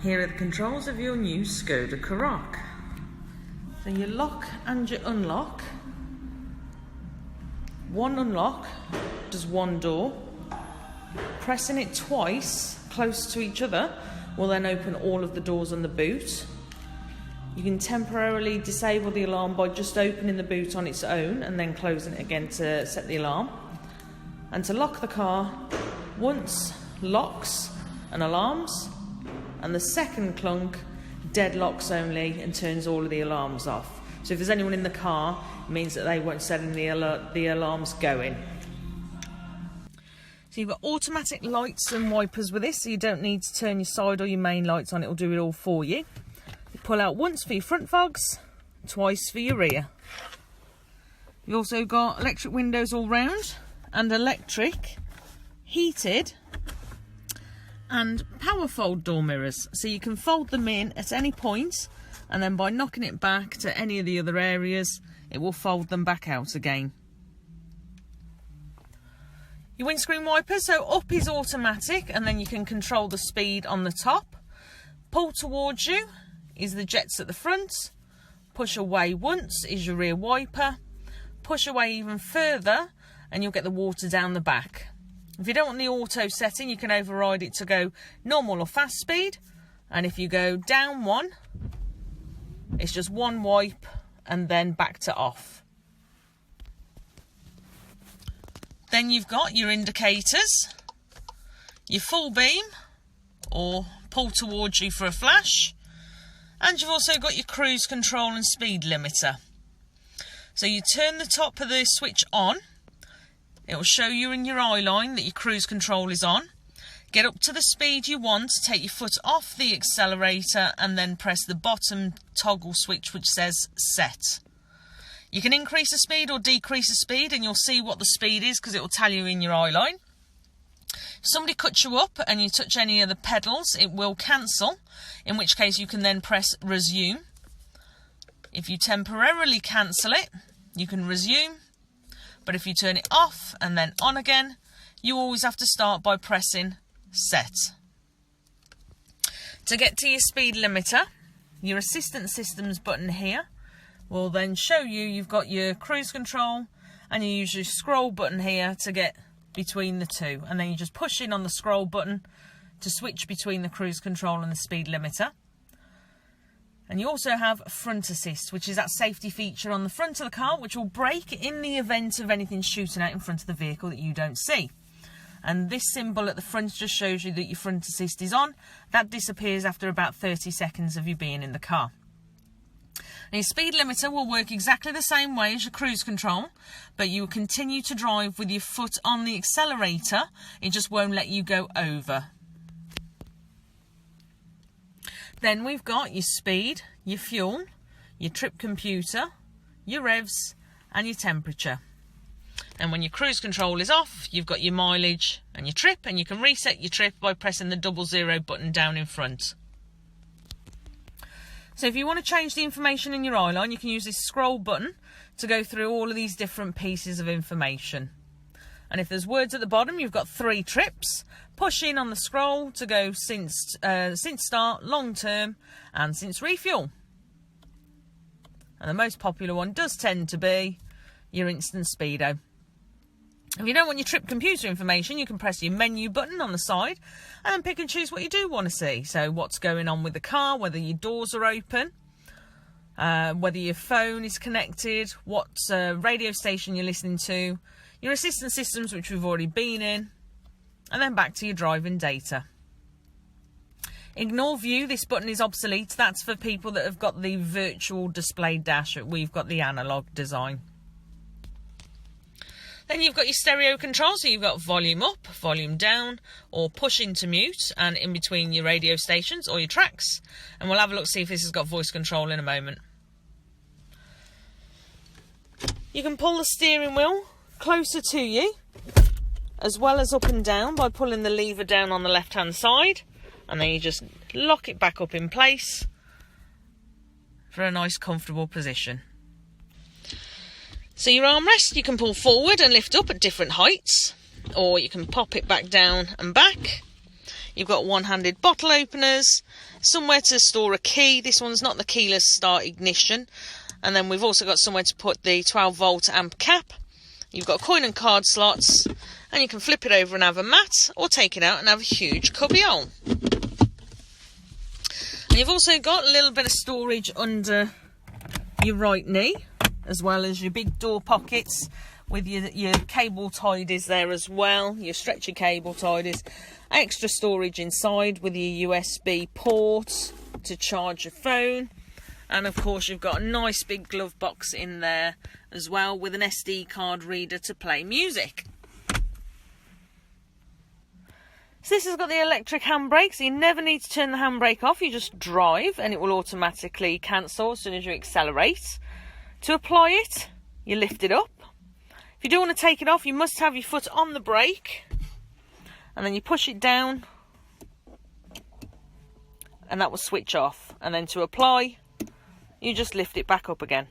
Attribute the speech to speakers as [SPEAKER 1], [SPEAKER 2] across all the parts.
[SPEAKER 1] Here are the controls of your new Skoda Karoq. So you lock and you unlock. One unlock does one door. Pressing it twice close to each other will then open all of the doors on the boot. You can temporarily disable the alarm by just opening the boot on its own and then closing it again to set the alarm. And to lock the car, once locks and alarms, and the second clunk deadlocks only and turns all of the alarms off. So if there's anyone in the car, it means that they won't set any the alarms going. So you've got automatic lights and wipers with this, so you don't need to turn your side or your main lights on, it'll do it all for you. You pull out once for your front fogs, twice for your rear. You've also got electric windows all round and electric, heated and power fold door mirrors, so you can fold them in at any point, and then by knocking it back to any of the other areas it will fold them back out again. Your windscreen wipers, so up is automatic and then you can control the speed on the top. Pull towards you is the jets at the front. Push away once is your rear wiper. Push away even further and you'll get the water down the back. If you don't want the auto setting, you can override it to go normal or fast speed. And if you go down one, it's just one wipe and then back to off. Then you've got your indicators, your full beam or pull towards you for a flash, and you've also got your cruise control and speed limiter. So you turn the top of the switch on, it will show you in your eye line that your cruise control is on. Get up to the speed you want, take your foot off the accelerator and then press the bottom toggle switch which says set. You can increase the speed or decrease the speed and you'll see what the speed is because it will tell you in your eye line. If somebody cuts you up and you touch any of the pedals, it will cancel, in which case you can then press resume. If you temporarily cancel it, you can resume, but if you turn it off and then on again, you always have to start by pressing set. To get to your speed limiter, your assistant systems button here will then show you've got your cruise control, and you use your scroll button here to get between the two, and then you just push in on the scroll button to switch between the cruise control and the speed limiter. And you also have front assist, which is that safety feature on the front of the car which will brake in the event of anything shooting out in front of the vehicle that you don't see. And this symbol at the front just shows you that your front assist is on. That disappears after about 30 seconds of you being in the car. And your speed limiter will work exactly the same way as your cruise control, but you will continue to drive with your foot on the accelerator. It just won't let you go over. Then we've got your speed, your fuel, your trip computer, your revs and your temperature. And when your cruise control is off, you've got your mileage and your trip, and you can reset your trip by pressing the 00 button down in front. So if you want to change the information in your eye line, you can use this scroll button to go through all of these different pieces of information. And if there's words at the bottom, you've got 3 trips. Push in on the scroll to go since start, long term, and since refuel. And the most popular one does tend to be your instant speedo. If you don't want your trip computer information, you can press your menu button on the side and pick and choose what you do want to see. So what's going on with the car, whether your doors are open, whether your phone is connected, what radio station you're listening to, your assistant systems, which we've already been in, and then back to your driving data. Ignore view, this button is obsolete. That's for people that have got the virtual display dash. We've got the analog design. Then you've got your stereo control, so you've got volume up, volume down, or push into mute, and in between your radio stations or your tracks. And we'll have a look, see if this has got voice control in a moment. You can pull the steering wheel closer to you, as well as up and down by pulling the lever down on the left hand side, and then you just lock it back up in place for a nice comfortable position. So your armrest you can pull forward and lift up at different heights, or you can pop it back down and back. You've got one-handed bottle openers, somewhere to store a key. This one's not the keyless start ignition. And then we've also got somewhere to put the 12-volt amp cap. You've got coin and card slots, and you can flip it over and have a mat, or take it out and have a huge cubby hole. And you've also got a little bit of storage under your right knee, as well as your big door pockets with your cable tidies there as well, your stretchy cable tidies. Extra storage inside with your USB port to charge your phone. And of course you've got a nice big glove box in there as well, with an SD card reader to play music. So this has got the electric handbrake, so you never need to turn the handbrake off. You just drive and it will automatically cancel as soon as you accelerate. To apply it, you lift it up. If you do want to take it off, you must have your foot on the brake, and then you push it down and that will switch off. And then to apply, you just lift it back up again.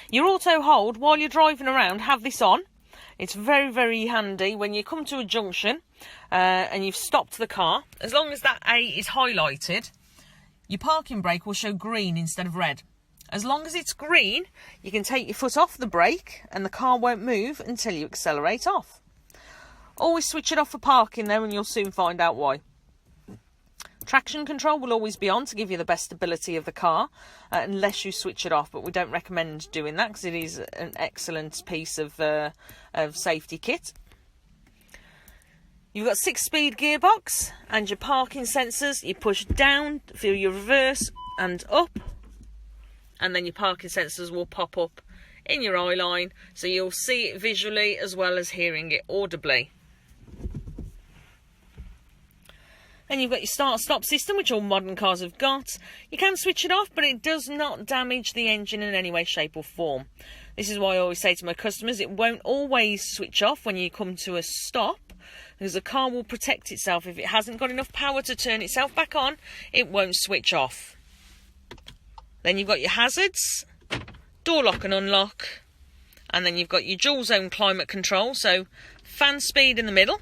[SPEAKER 1] Your auto hold, while you're driving around, have this on. It's very, very handy when you come to a junction and you've stopped the car. As long as that A is highlighted, your parking brake will show green instead of red. As long as it's green, you can take your foot off the brake and the car won't move until you accelerate off. Always switch it off for parking though, and you'll soon find out why. Traction control will always be on to give you the best stability of the car, unless you switch it off, but we don't recommend doing that because it is an excellent piece of safety kit. You've got 6-speed gearbox and your parking sensors. You push down for your reverse and up, and then your parking sensors will pop up in your eye line, so you'll see it visually as well as hearing it audibly. And you've got your start-stop system, which all modern cars have got. You can switch it off, but it does not damage the engine in any way, shape or form. This is why I always say to my customers, it won't always switch off when you come to a stop, because the car will protect itself. If it hasn't got enough power to turn itself back on, it won't switch off. Then you've got your hazards, door lock and unlock, and then you've got your dual zone climate control, so fan speed in the middle.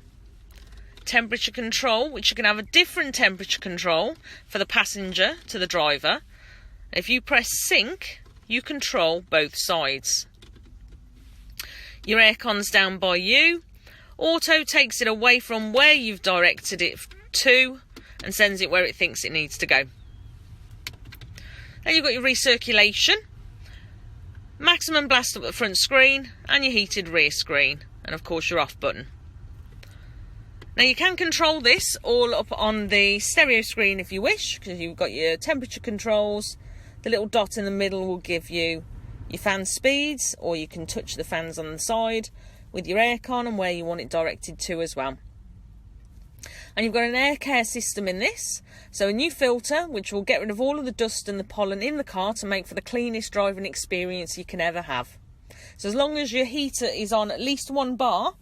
[SPEAKER 1] Temperature control, which you can have a different temperature control for the passenger to the driver. If you press sync, you control both sides. Your aircon's down by you. Auto takes it away from where you've directed it to and sends it where it thinks it needs to go. Then you've got your recirculation, maximum blast up the front screen, and your heated rear screen, and of course your off button. Now you can control this all up on the stereo screen if you wish, because you've got your temperature controls. The little dot in the middle will give you your fan speeds, or you can touch the fans on the side with your aircon and where you want it directed to as well. And you've got an air care system in this, so a new filter which will get rid of all of the dust and the pollen in the car to make for the cleanest driving experience you can ever have. So as long as your heater is on at least 1 bar,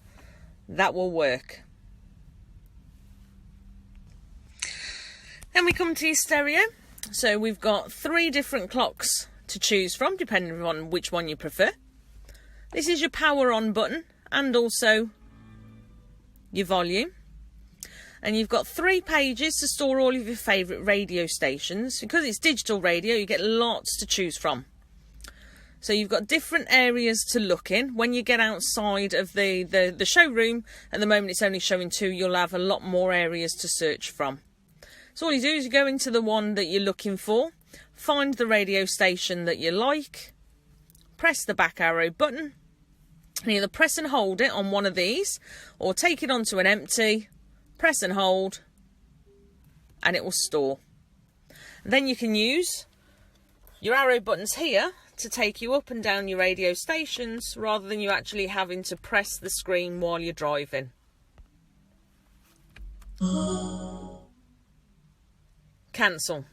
[SPEAKER 1] that will work. Then we come to your stereo. So we've got 3 different clocks to choose from, depending on which one you prefer. This is your power on button and also your volume. And you've got 3 pages to store all of your favourite radio stations. Because it's digital radio, you get lots to choose from. So you've got different areas to look in. When you get outside of the showroom, at the moment it's only showing 2, you'll have a lot more areas to search from. So all you do is you go into the one that you're looking for, find the radio station that you like, press the back arrow button, and either press and hold it on one of these, or take it onto an empty, press and hold, and it will store. Then you can use your arrow buttons here to take you up and down your radio stations, rather than you actually having to press the screen while you're driving. Cancel.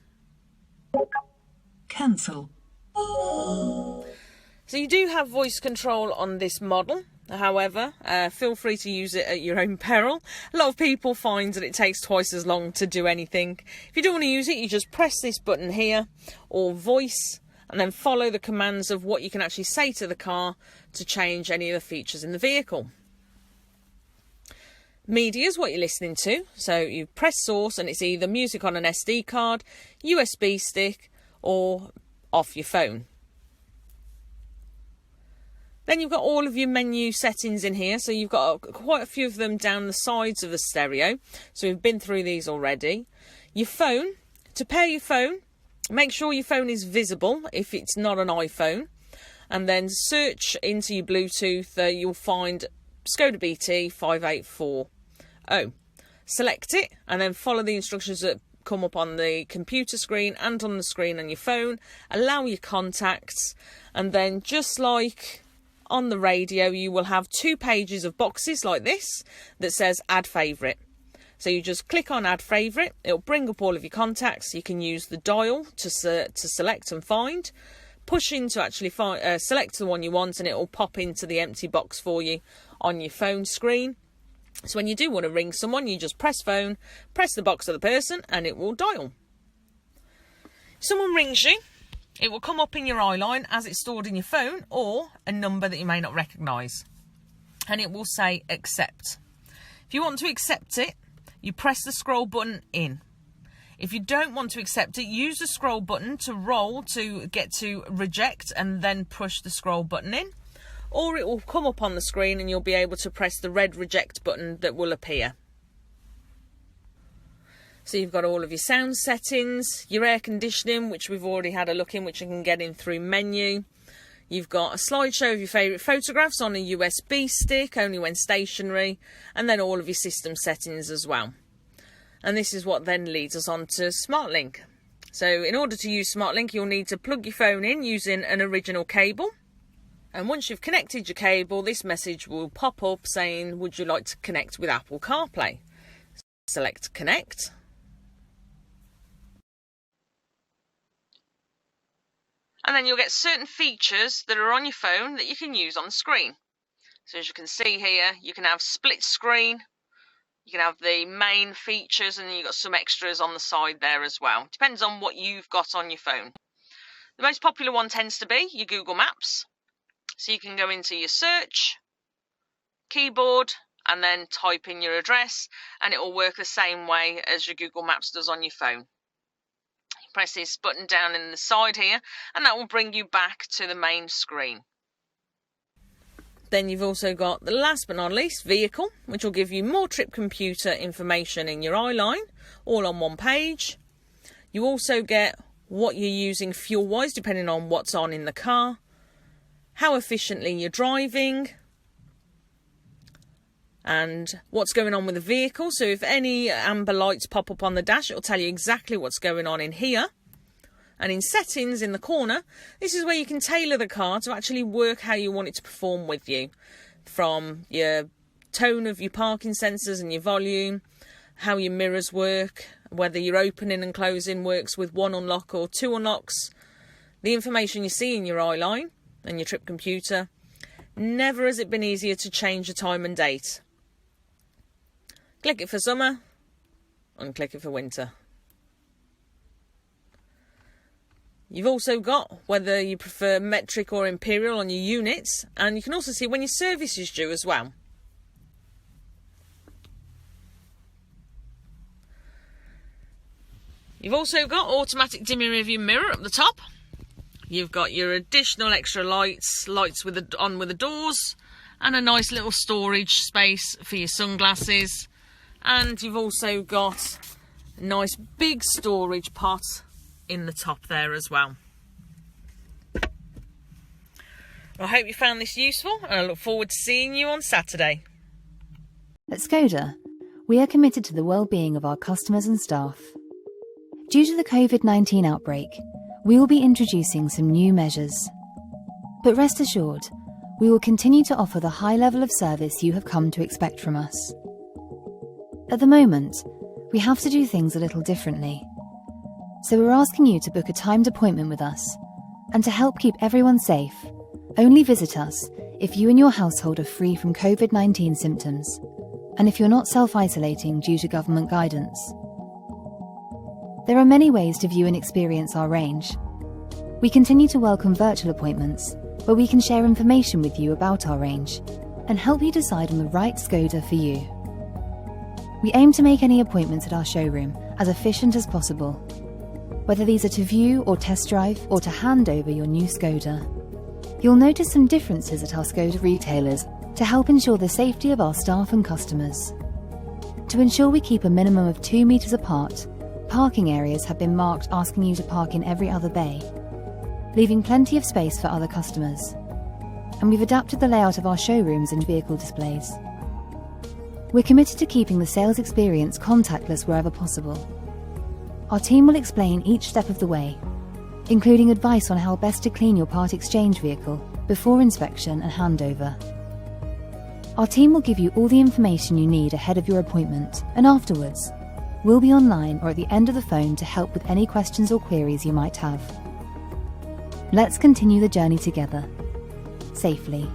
[SPEAKER 2] Cancel.
[SPEAKER 1] So you do have voice control on this model. However, feel free to use it at your own peril. A lot of people find that it takes twice as long to do anything. If you don't want to use it, you just press this button here, or voice, and then follow the commands of what you can actually say to the car to change any of the features in the vehicle. Media is what you're listening to. So you press source and it's either music on an SD card, USB stick, or off your phone. Then you've got all of your menu settings in here. So you've got quite a few of them down the sides of the stereo. So we've been through these already. Your phone, to pair your phone, make sure your phone is visible if it's not an iPhone. And then search into your Bluetooth, you'll find Skoda BT 5840. Select it and then follow the instructions that come up on the computer screen and on the screen on your phone. Allow your contacts, and then just like on the radio, you will have 2 pages of boxes like this that says add favourite. So you just click on add favourite, it'll bring up all of your contacts. You can use the dial to select and find. Push in to actually select the one you want, and it will pop into the empty box for you on your phone screen. So when you do want to ring someone, you just press phone, press the box of the person, and it will dial. If someone rings you, it will come up in your eye line as it's stored in your phone, or a number that you may not recognise. And it will say accept. If you want to accept it, you press the scroll button in. If you don't want to accept it, use the scroll button to roll to get to reject and then push the scroll button in. Or it will come up on the screen and you'll be able to press the red reject button that will appear. So you've got all of your sound settings, your air conditioning, which we've already had a look in, which you can get in through menu. You've got a slideshow of your favourite photographs on a USB stick, only when stationary, and then all of your system settings as well. And this is what then leads us on to SmartLink. So in order to use SmartLink, you'll need to plug your phone in using an original cable. And once you've connected your cable, this message will pop up saying, would you like to connect with Apple CarPlay? Select connect. And then you'll get certain features that are on your phone that you can use on the screen. So as you can see here, you can have split screen, you can have the main features, and then you've got some extras on the side there as well. Depends on what you've got on your phone. The most popular one tends to be your Google Maps. So you can go into your search, keyboard, and then type in your address, and it will work the same way as your Google Maps does on your phone. Press this button down in the side here, and that will bring you back to the main screen. Then you've also got the last but not least, vehicle, which will give you more trip computer information in your eye line, all on one page. You also get what you're using fuel-wise, depending on what's on in the car, how efficiently you're driving, and what's going on with the vehicle. So if any amber lights pop up on the dash, it'll tell you exactly what's going on in here. And in settings in the corner, this is where you can tailor the car to actually work how you want it to perform with you. From your tone of your parking sensors and your volume, how your mirrors work, whether your opening and closing works with 1 unlock or 2 unlocks, the information you see in your eye line and your trip computer. Never has it been easier to change the time and date. Click it for summer, unclick it for winter. You've also got whether you prefer metric or imperial on your units, and you can also see when your service is due as well. You've also got automatic dimming rearview mirror up the top. You've got your additional extra lights with the doors, and a nice little storage space for your sunglasses. And you've also got a nice big storage pot in the top there as well. I hope you found this useful, and I look forward to seeing you on Saturday.
[SPEAKER 2] At Skoda, we are committed to the well-being of our customers and staff. Due to the COVID-19 outbreak, we will be introducing some new measures. But rest assured, we will continue to offer the high level of service you have come to expect from us. At the moment, we have to do things a little differently. So we're asking you to book a timed appointment with us, and to help keep everyone safe, only visit us if you and your household are free from COVID-19 symptoms, and if you're not self-isolating due to government guidance. There are many ways to view and experience our range. We continue to welcome virtual appointments, where we can share information with you about our range and help you decide on the right Skoda for you. We aim to make any appointments at our showroom as efficient as possible, whether these are to view or test drive or to hand over your new Skoda. You'll notice some differences at our Skoda retailers to help ensure the safety of our staff and customers. To ensure we keep a minimum of 2 meters apart, parking areas have been marked asking you to park in every other bay, leaving plenty of space for other customers. And we've adapted the layout of our showrooms and vehicle displays. We're committed to keeping the sales experience contactless wherever possible. Our team will explain each step of the way, including advice on how best to clean your part exchange vehicle before inspection and handover. Our team will give you all the information you need ahead of your appointment, and afterwards, we'll be online or at the end of the phone to help with any questions or queries you might have. Let's continue the journey together, safely.